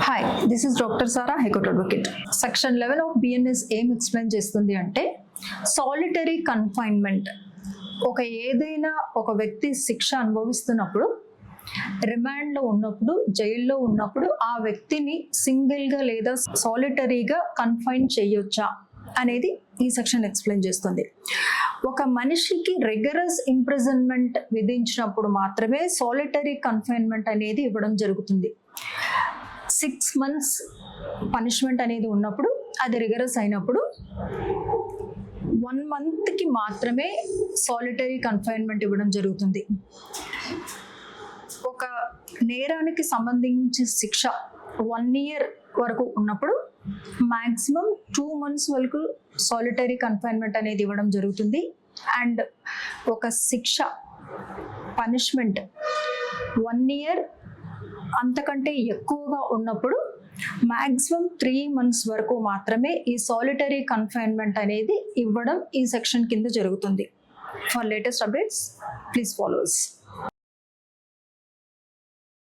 Hi, this is doctor Sara, high court advocate. Section 11 ఆఫ్ BNS ఏం explain చేస్తుంది అంటే, సాలిటరీ కన్ఫైన్మెంట్ ఏదైనా ఒక వ్యక్తి శిక్ష అనుభవిస్తున్నప్పుడు, రిమాండ్లో ఉన్నప్పుడు, జైల్లో ఉన్నప్పుడు ఆ వ్యక్తిని సింగిల్గా లేదా సాలిటరీగా కన్ఫైన్ చేయొచ్చా అనేది ఈ సెక్షన్ ఎక్స్ప్లెయిన్ చేస్తుంది. ఒక మనిషికి రిగరస్ ఇంప్రిజన్మెంట్ విధించినప్పుడు మాత్రమే సాలిటరీ కన్ఫైన్మెంట్ అనేది ఇవ్వడం జరుగుతుంది. 6 months పనిష్మెంట్ అనేది ఉన్నప్పుడు, అది రిగరస్ అయినప్పుడు 1 monthకి మాత్రమే సాలిటరీ కన్ఫైన్మెంట్ ఇవ్వడం జరుగుతుంది. ఒక నేరానికి సంబంధించి శిక్ష 1 year వరకు ఉన్నప్పుడు మ్యాక్సిమం 2 months వరకు సాలిటరీ కన్ఫైన్మెంట్ అనేది ఇవ్వడం జరుగుతుంది. అండ్ ఒక శిక్ష పనిష్మెంట్ 1 year అంతకంటే ఎక్కువగా ఉన్నప్పుడు మ్యాక్సిమం 3 months వరకు మాత్రమే ఈ సాలిటరీ కన్ఫైన్మెంట్ అనేది ఇవ్వడం ఈ సెక్షన్ కింద జరుగుతుంది. For latest updates please follow us.